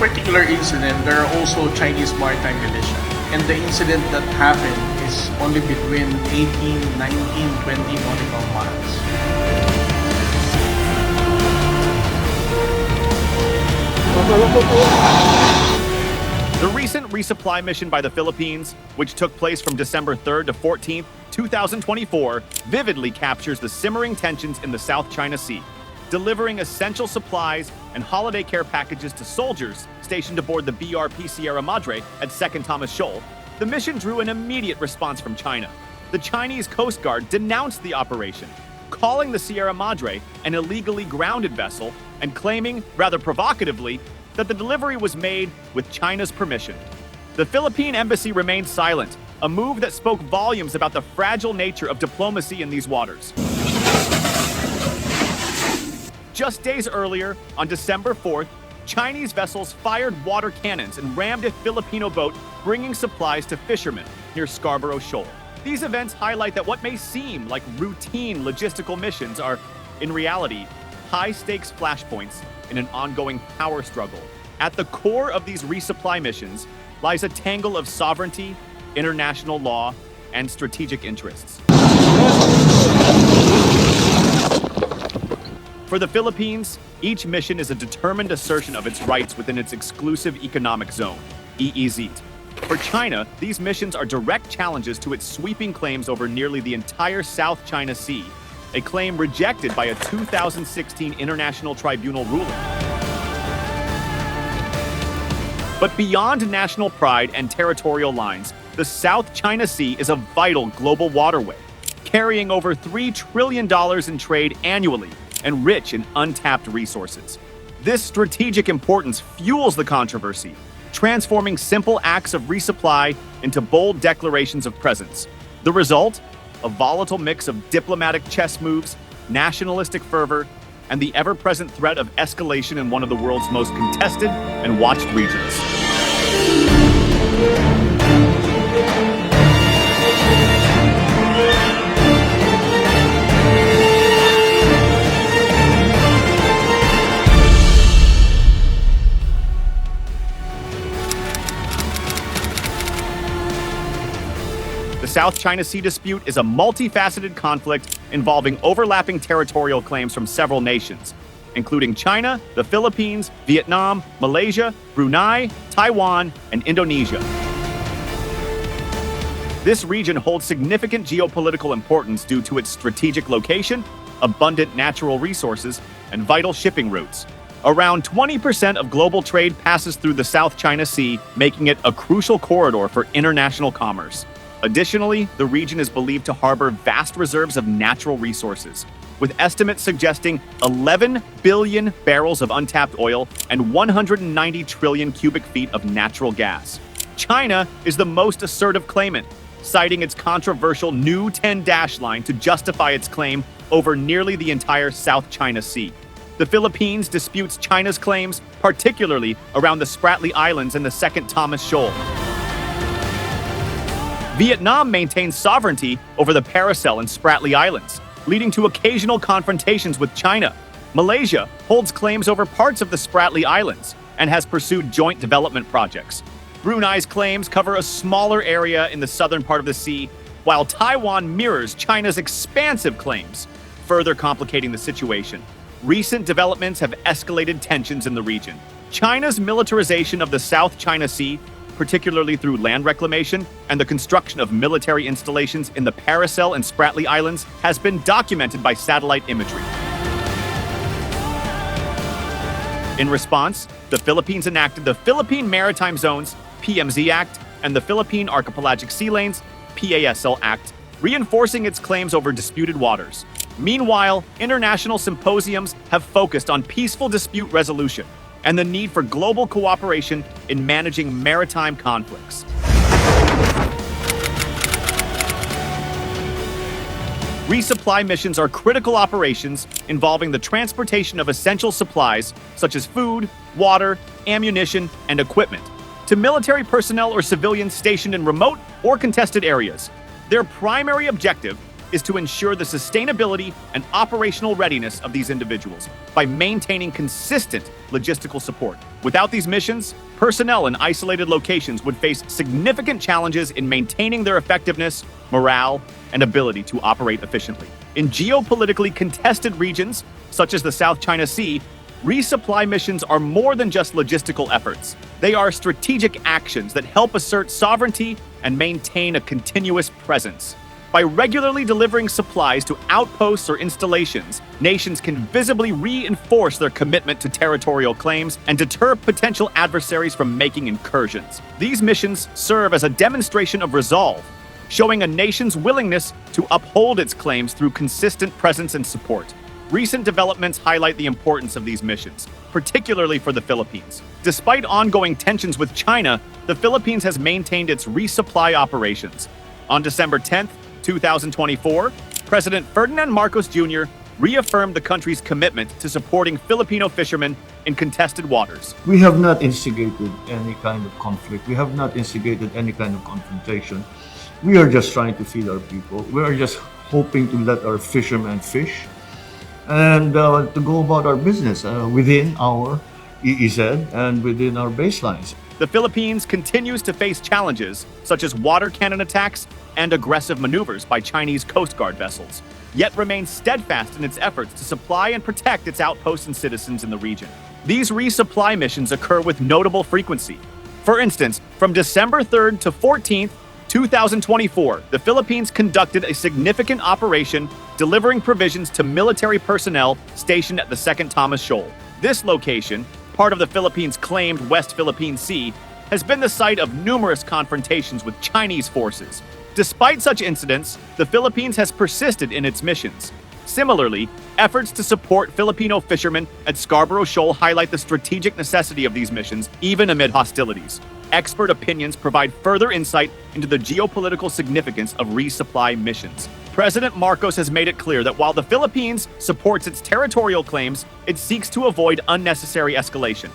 particular incident, there are also Chinese maritime militia. And the incident that happened is only between 18, 19, 20 nautical miles. The recent resupply mission by the Philippines, which took place from December 3rd to 14th, 2024, vividly captures the simmering tensions in the South China Sea, delivering essential supplies and holiday care packages to soldiers stationed aboard the BRP Sierra Madre at 2nd Thomas Shoal. The mission drew an immediate response from China. The Chinese Coast Guard denounced the operation, calling the Sierra Madre an illegally grounded vessel and claiming, rather provocatively, that the delivery was made with China's permission. The Philippine embassy remained silent, a move that spoke volumes about the fragile nature of diplomacy in these waters. Just days earlier, on December 4th, Chinese vessels fired water cannons and rammed a Filipino boat bringing supplies to fishermen near Scarborough Shoal. These events highlight that what may seem like routine logistical missions are, in reality, high-stakes flashpoints in an ongoing power struggle. At the core of these resupply missions lies a tangle of sovereignty, international law, and strategic interests. For the Philippines, each mission is a determined assertion of its rights within its exclusive economic zone, EEZ. For China, these missions are direct challenges to its sweeping claims over nearly the entire South China Sea, a claim rejected by a 2016 International Tribunal ruling. But beyond national pride and territorial lines, the South China Sea is a vital global waterway, carrying over $3 trillion in trade annually and rich in untapped resources. This strategic importance fuels the controversy, transforming simple acts of resupply into bold declarations of presence. The result? A volatile mix of diplomatic chess moves, nationalistic fervor, and the ever-present threat of escalation in one of the world's most contested and watched regions. The South China Sea dispute is a multifaceted conflict involving overlapping territorial claims from several nations, including China, the Philippines, Vietnam, Malaysia, Brunei, Taiwan, and Indonesia. This region holds significant geopolitical importance due to its strategic location, abundant natural resources, and vital shipping routes. Around 20% of global trade passes through the South China Sea, making it a crucial corridor for international commerce. Additionally, the region is believed to harbor vast reserves of natural resources, with estimates suggesting 11 billion barrels of untapped oil and 190 trillion cubic feet of natural gas. China is the most assertive claimant, citing its controversial new 10-dash line to justify its claim over nearly the entire South China Sea. The Philippines disputes China's claims, particularly around the Spratly Islands and the 2nd Thomas Shoal. Vietnam maintains sovereignty over the Paracel and Spratly Islands, leading to occasional confrontations with China. Malaysia holds claims over parts of the Spratly Islands and has pursued joint development projects. Brunei's claims cover a smaller area in the southern part of the sea, while Taiwan mirrors China's expansive claims, further complicating the situation. Recent developments have escalated tensions in the region. China's militarization of the South China Sea, particularly through land reclamation and the construction of military installations in the Paracel and Spratly Islands, has been documented by satellite imagery. In response, the Philippines enacted the Philippine Maritime Zones (PMZ) Act and the Philippine Archipelagic Sea Lanes (PASL) Act, reinforcing its claims over disputed waters. Meanwhile, international symposiums have focused on peaceful dispute resolution and the need for global cooperation in managing maritime conflicts. Resupply missions are critical operations involving the transportation of essential supplies such as food, water, ammunition, and equipment to military personnel or civilians stationed in remote or contested areas. Their primary objective is to ensure the sustainability and operational readiness of these individuals by maintaining consistent logistical support. Without these missions, personnel in isolated locations would face significant challenges in maintaining their effectiveness, morale, and ability to operate efficiently. In geopolitically contested regions, such as the South China Sea, resupply missions are more than just logistical efforts. They are strategic actions that help assert sovereignty and maintain a continuous presence. By regularly delivering supplies to outposts or installations, nations can visibly reinforce their commitment to territorial claims and deter potential adversaries from making incursions. These missions serve as a demonstration of resolve, showing a nation's willingness to uphold its claims through consistent presence and support. Recent developments highlight the importance of these missions, particularly for the Philippines. Despite ongoing tensions with China, the Philippines has maintained its resupply operations. On December 10, 2024, President Ferdinand Marcos Jr. reaffirmed the country's commitment to supporting Filipino fishermen in contested waters. We have not instigated any kind of conflict. We have not instigated any kind of confrontation. We are just trying to feed our people. We are just hoping to let our fishermen fish and to go about our business within our EEZ and within our baselines. The Philippines continues to face challenges such as water cannon attacks and aggressive maneuvers by Chinese Coast Guard vessels, yet remains steadfast in its efforts to supply and protect its outposts and citizens in the region. These resupply missions occur with notable frequency. For instance, from December 3rd to 14th, 2024, the Philippines conducted a significant operation delivering provisions to military personnel stationed at the 2nd Thomas Shoal. This location, part of the Philippines' claimed West Philippine Sea, has been the site of numerous confrontations with Chinese forces. Despite such incidents, the Philippines has persisted in its missions. Similarly, efforts to support Filipino fishermen at Scarborough Shoal highlight the strategic necessity of these missions, even amid hostilities. Expert opinions provide further insight into the geopolitical significance of resupply missions. President Marcos has made it clear that while the Philippines supports its territorial claims, it seeks to avoid unnecessary escalation.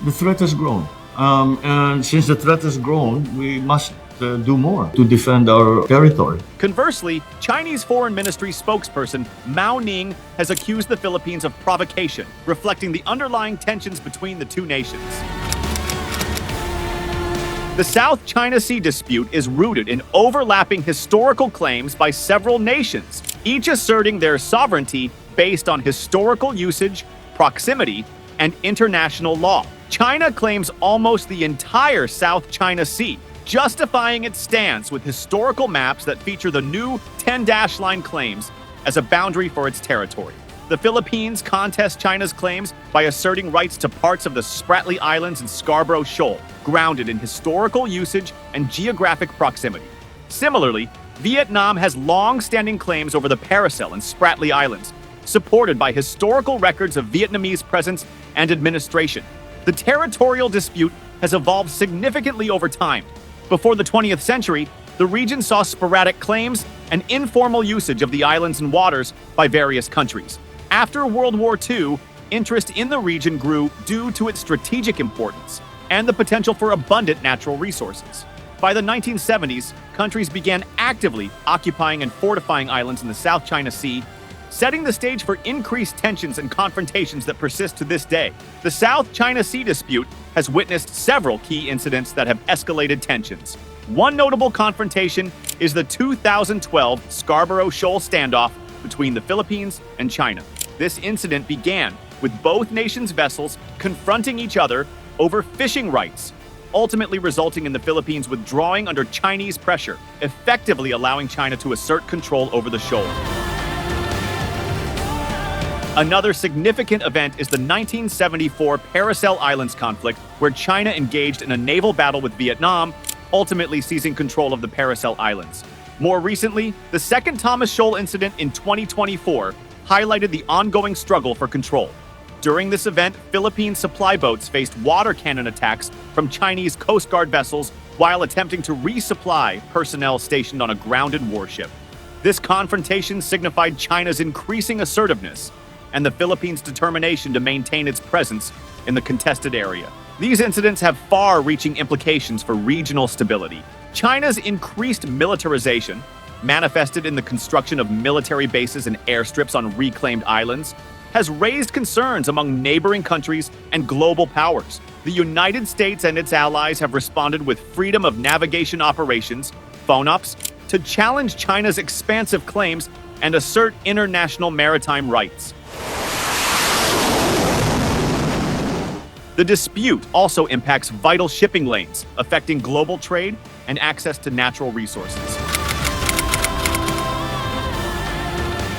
The threat has grown. And since the threat has grown, we must do more to defend our territory. Conversely, Chinese Foreign Ministry spokesperson Mao Ning has accused the Philippines of provocation, reflecting the underlying tensions between the two nations. The South China Sea dispute is rooted in overlapping historical claims by several nations, each asserting their sovereignty based on historical usage, proximity, and international law. China claims almost the entire South China Sea, justifying its stance with historical maps that feature the new 10-dash line claims as a boundary for its territory. The Philippines contest China's claims by asserting rights to parts of the Spratly Islands and Scarborough Shoal, grounded in historical usage and geographic proximity. Similarly, Vietnam has long-standing claims over the Paracel and Spratly Islands, supported by historical records of Vietnamese presence and administration. The territorial dispute has evolved significantly over time. Before the 20th century, the region saw sporadic claims and informal usage of the islands and waters by various countries. After World War II, interest in the region grew due to its strategic importance and the potential for abundant natural resources. By the 1970s, countries began actively occupying and fortifying islands in the South China Sea, setting the stage for increased tensions and confrontations that persist to this day. The South China Sea dispute has witnessed several key incidents that have escalated tensions. One notable confrontation is the 2012 Scarborough Shoal standoff between the Philippines and China. This incident began with both nations' vessels confronting each other over fishing rights, ultimately resulting in the Philippines withdrawing under Chinese pressure, effectively allowing China to assert control over the shoal. Another significant event is the 1974 Paracel Islands conflict, where China engaged in a naval battle with Vietnam, ultimately seizing control of the Paracel Islands. More recently, the 2nd Thomas Shoal incident in 2024 highlighted the ongoing struggle for control. During this event, Philippine supply boats faced water cannon attacks from Chinese Coast Guard vessels while attempting to resupply personnel stationed on a grounded warship. This confrontation signified China's increasing assertiveness and the Philippines' determination to maintain its presence in the contested area. These incidents have far-reaching implications for regional stability. China's increased militarization, manifested in the construction of military bases and airstrips on reclaimed islands, has raised concerns among neighboring countries and global powers. The United States and its allies have responded with freedom of navigation operations, FONOPs, to challenge China's expansive claims and assert international maritime rights. The dispute also impacts vital shipping lanes, affecting global trade and access to natural resources.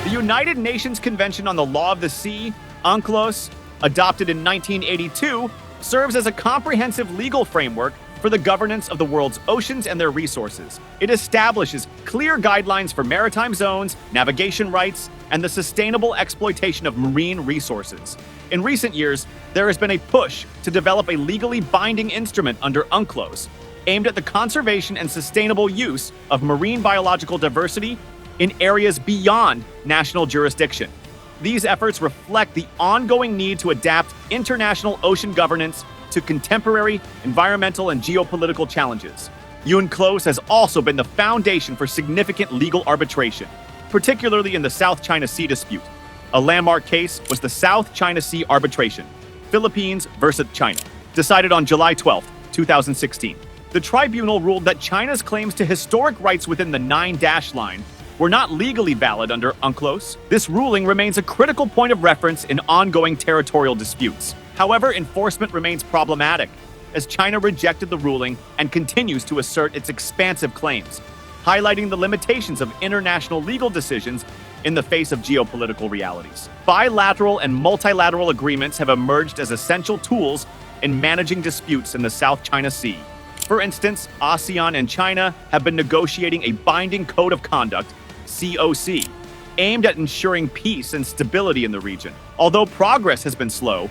The United Nations Convention on the Law of the Sea, UNCLOS, adopted in 1982, serves as a comprehensive legal framework for the governance of the world's oceans and their resources. It establishes clear guidelines for maritime zones, navigation rights, and the sustainable exploitation of marine resources. In recent years, there has been a push to develop a legally binding instrument under UNCLOS, aimed at the conservation and sustainable use of marine biological diversity in areas beyond national jurisdiction. These efforts reflect the ongoing need to adapt international ocean governance to contemporary environmental and geopolitical challenges. UNCLOS has also been the foundation for significant legal arbitration, particularly in the South China Sea dispute. A landmark case was the South China Sea arbitration, Philippines versus China, decided on July 12, 2016. The tribunal ruled that China's claims to historic rights within the 9-dash line were not legally valid under UNCLOS. This ruling remains a critical point of reference in ongoing territorial disputes. However, enforcement remains problematic, as China rejected the ruling and continues to assert its expansive claims, highlighting the limitations of international legal decisions in the face of geopolitical realities. Bilateral and multilateral agreements have emerged as essential tools in managing disputes in the South China Sea. For instance, ASEAN and China have been negotiating a binding code of conduct, COC, aimed at ensuring peace and stability in the region. Although progress has been slow,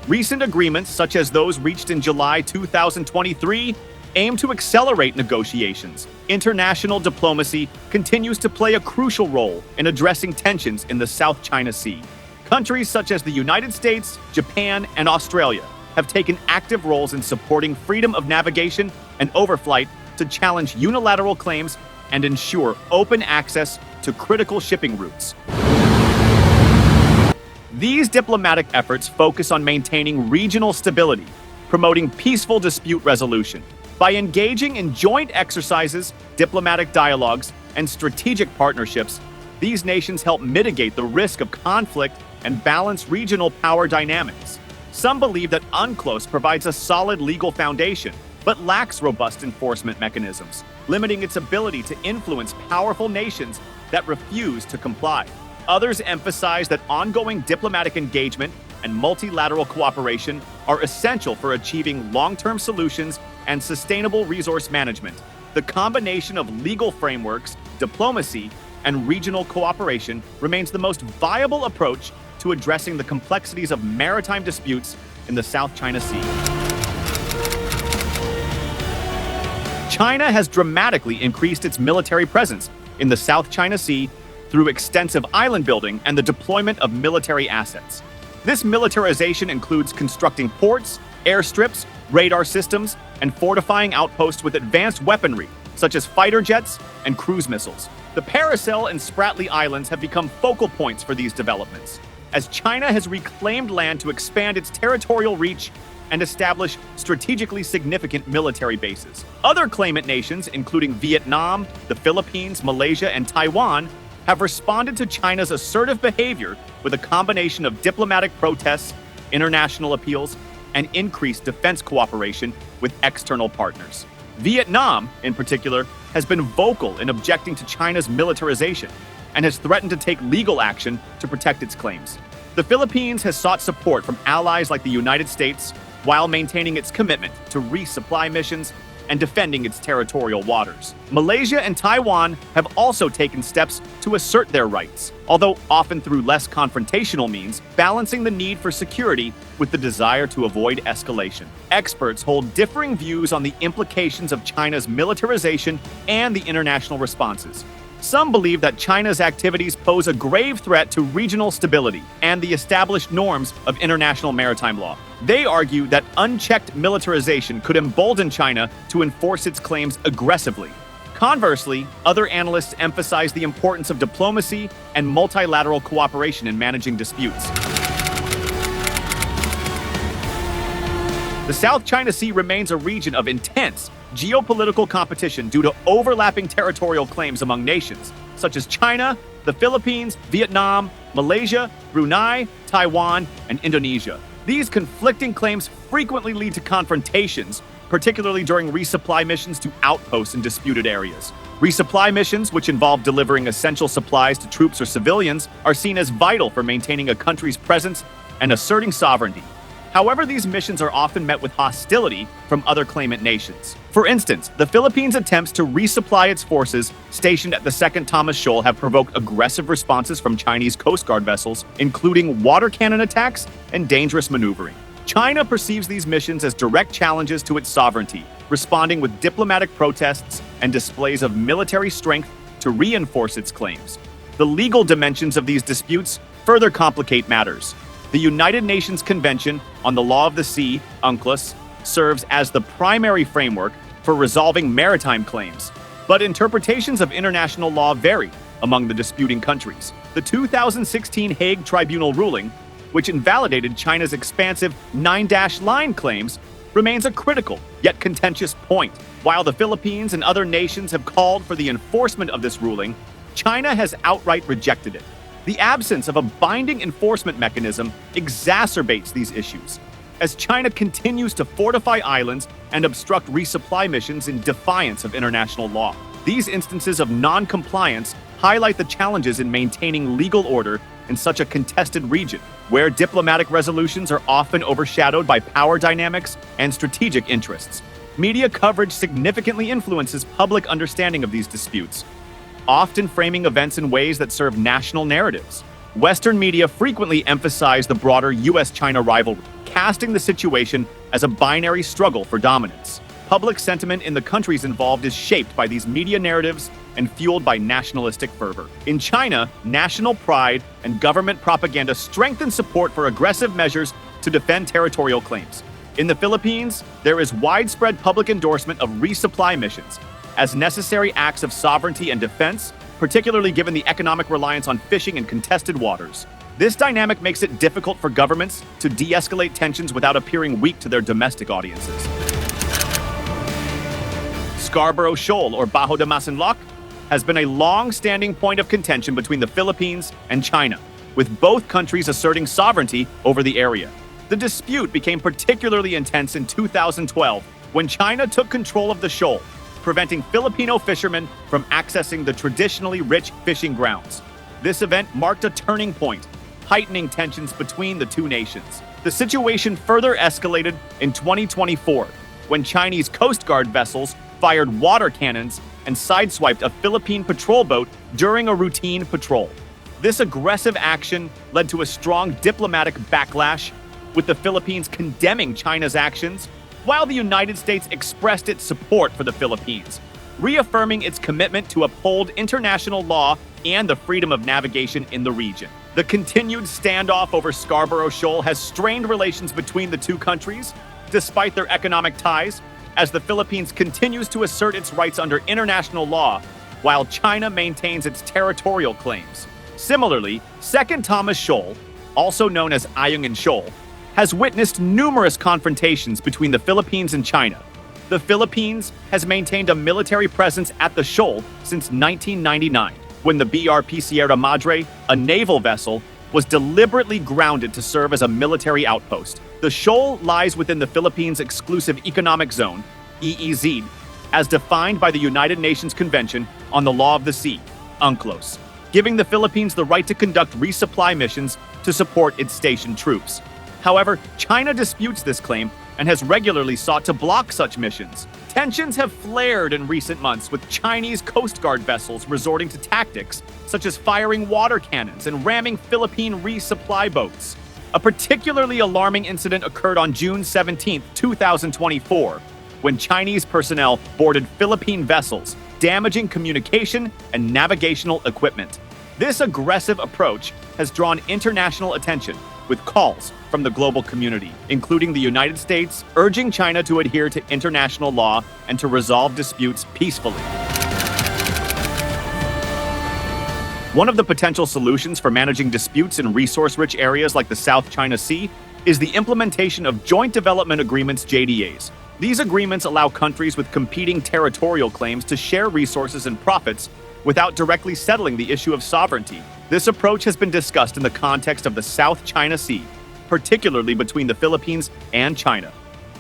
recent agreements, such as those reached in July 2023, aim to accelerate negotiations. International diplomacy continues to play a crucial role in addressing tensions in the South China Sea. Countries such as the United States, Japan, and Australia have taken active roles in supporting freedom of navigation and overflight to challenge unilateral claims and ensure open access to critical shipping routes. These diplomatic efforts focus on maintaining regional stability, promoting peaceful dispute resolution. By engaging in joint exercises, diplomatic dialogues, and strategic partnerships, these nations help mitigate the risk of conflict and balance regional power dynamics. Some believe that UNCLOS provides a solid legal foundation, but lacks robust enforcement mechanisms, limiting its ability to influence powerful nations that refuse to comply. Others emphasize that ongoing diplomatic engagement and multilateral cooperation are essential for achieving long-term solutions and sustainable resource management. The combination of legal frameworks, diplomacy, and regional cooperation remains the most viable approach to addressing the complexities of maritime disputes in the South China Sea. China has dramatically increased its military presence in the South China Sea through extensive island building and the deployment of military assets. This militarization includes constructing ports, airstrips, radar systems, and fortifying outposts with advanced weaponry, such as fighter jets and cruise missiles. The Paracel and Spratly Islands have become focal points for these developments, as China has reclaimed land to expand its territorial reach and establish strategically significant military bases. Other claimant nations, including Vietnam, the Philippines, Malaysia, and Taiwan, have responded to China's assertive behavior with a combination of diplomatic protests, international appeals, and increased defense cooperation with external partners. Vietnam, in particular, has been vocal in objecting to China's militarization and has threatened to take legal action to protect its claims. The Philippines has sought support from allies like the United States while maintaining its commitment to resupply missions and defending its territorial waters. Malaysia and Taiwan have also taken steps to assert their rights, although often through less confrontational means, balancing the need for security with the desire to avoid escalation. Experts hold differing views on the implications of China's militarization and the international responses. Some believe that China's activities pose a grave threat to regional stability and the established norms of international maritime law. They argue that unchecked militarization could embolden China to enforce its claims aggressively. Conversely, other analysts emphasize the importance of diplomacy and multilateral cooperation in managing disputes. The South China Sea remains a region of intense geopolitical competition due to overlapping territorial claims among nations, such as China, the Philippines, Vietnam, Malaysia, Brunei, Taiwan, and Indonesia. These conflicting claims frequently lead to confrontations, particularly during resupply missions to outposts in disputed areas. Resupply missions, which involve delivering essential supplies to troops or civilians, are seen as vital for maintaining a country's presence and asserting sovereignty. However, these missions are often met with hostility from other claimant nations. For instance, the Philippines' attempts to resupply its forces stationed at the Second Thomas Shoal have provoked aggressive responses from Chinese Coast Guard vessels, including water cannon attacks and dangerous maneuvering. China perceives these missions as direct challenges to its sovereignty, responding with diplomatic protests and displays of military strength to reinforce its claims. The legal dimensions of these disputes further complicate matters. The United Nations Convention on the Law of the Sea, UNCLOS, serves as the primary framework for resolving maritime claims, but interpretations of international law vary among the disputing countries. The 2016 Hague Tribunal ruling, which invalidated China's expansive 9-line claims, remains a critical yet contentious point. While the Philippines and other nations have called for the enforcement of this ruling, China has outright rejected it. The absence of a binding enforcement mechanism exacerbates these issues, as China continues to fortify islands and obstruct resupply missions in defiance of international law. These instances of non-compliance highlight the challenges in maintaining legal order in such a contested region, where diplomatic resolutions are often overshadowed by power dynamics and strategic interests. Media coverage significantly influences public understanding of these disputes, often framing events in ways that serve national narratives. Western media frequently emphasize the broader US-China rivalry, casting the situation as a binary struggle for dominance. Public sentiment in the countries involved is shaped by these media narratives and fueled by nationalistic fervor. In China, national pride and government propaganda strengthen support for aggressive measures to defend territorial claims. In the Philippines, there is widespread public endorsement of resupply missions as necessary acts of sovereignty and defense, particularly given the economic reliance on fishing in contested waters. This dynamic makes it difficult for governments to de-escalate tensions without appearing weak to their domestic audiences. Scarborough Shoal, or Bajo de Masinloc, has been a long-standing point of contention between the Philippines and China, with both countries asserting sovereignty over the area. The dispute became particularly intense in 2012 when China took control of the shoal, preventing Filipino fishermen from accessing the traditionally rich fishing grounds. This event marked a turning point, heightening tensions between the two nations. The situation further escalated in 2024 when Chinese Coast Guard vessels fired water cannons and sideswiped a Philippine patrol boat during a routine patrol. This aggressive action led to a strong diplomatic backlash, with the Philippines condemning China's actions, while the United States expressed its support for the Philippines, reaffirming its commitment to uphold international law and the freedom of navigation in the region. The continued standoff over Scarborough Shoal has strained relations between the two countries, despite their economic ties, as the Philippines continues to assert its rights under international law, while China maintains its territorial claims. Similarly, Second Thomas Shoal, also known as Ayungin Shoal, has witnessed numerous confrontations between the Philippines and China. The Philippines has maintained a military presence at the shoal since 1999, when the BRP Sierra Madre, a naval vessel, was deliberately grounded to serve as a military outpost. The shoal lies within the Philippines' exclusive economic zone, EEZ, as defined by the United Nations Convention on the Law of the Sea, UNCLOS, giving the Philippines the right to conduct resupply missions to support its stationed troops. However, China disputes this claim and has regularly sought to block such missions. Tensions have flared in recent months, with Chinese Coast Guard vessels resorting to tactics such as firing water cannons and ramming Philippine resupply boats. A particularly alarming incident occurred on June 17, 2024, when Chinese personnel boarded Philippine vessels, damaging communication and navigational equipment. This aggressive approach has drawn international attention, with calls from the global community, including the United States, urging China to adhere to international law and to resolve disputes peacefully. One of the potential solutions for managing disputes in resource-rich areas like the South China Sea is the implementation of Joint Development Agreements (JDAs). These agreements allow countries with competing territorial claims to share resources and profits without directly settling the issue of sovereignty. This approach has been discussed in the context of the South China Sea, particularly between the Philippines and China.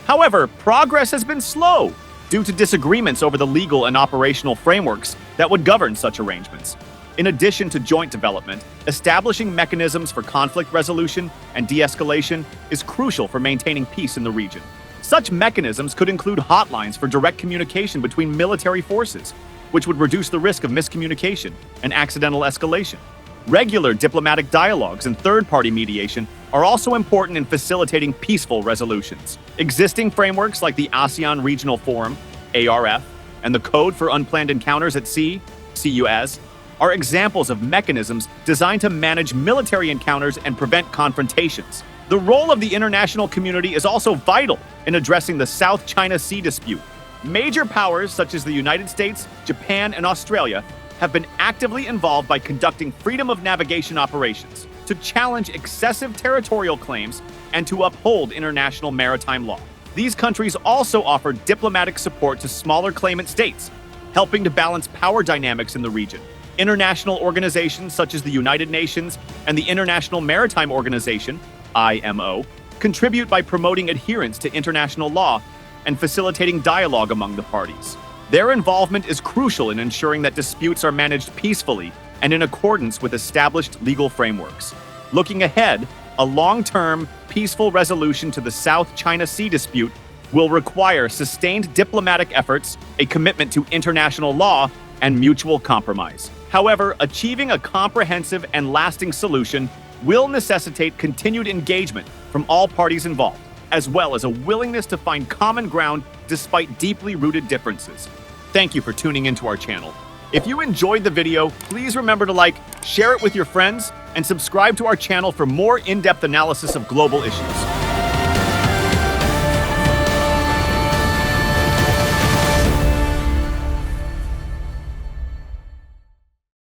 However, progress has been slow due to disagreements over the legal and operational frameworks that would govern such arrangements. In addition to joint development, establishing mechanisms for conflict resolution and de-escalation is crucial for maintaining peace in the region. Such mechanisms could include hotlines for direct communication between military forces, which would reduce the risk of miscommunication and accidental escalation. Regular diplomatic dialogues and third-party mediation are also important in facilitating peaceful resolutions. Existing frameworks like the ASEAN Regional Forum, ARF, and the Code for Unplanned Encounters at Sea, CUAS, are examples of mechanisms designed to manage military encounters and prevent confrontations. The role of the international community is also vital in addressing the South China Sea dispute. Major powers such as the United States, Japan, and Australia have been actively involved by conducting freedom of navigation operations to challenge excessive territorial claims and to uphold international maritime law. These countries also offer diplomatic support to smaller claimant states, helping to balance power dynamics in the region. International organizations such as the United Nations and the International Maritime Organization, IMO, contribute by promoting adherence to international law and facilitating dialogue among the parties. Their involvement is crucial in ensuring that disputes are managed peacefully and in accordance with established legal frameworks. Looking ahead, a long-term, peaceful resolution to the South China Sea dispute will require sustained diplomatic efforts, a commitment to international law, and mutual compromise. However, achieving a comprehensive and lasting solution will necessitate continued engagement from all parties involved, as well as a willingness to find common ground despite deeply rooted differences. Thank you for tuning into our channel. If you enjoyed the video, please remember to like, share it with your friends, and subscribe to our channel for more in-depth analysis of global issues.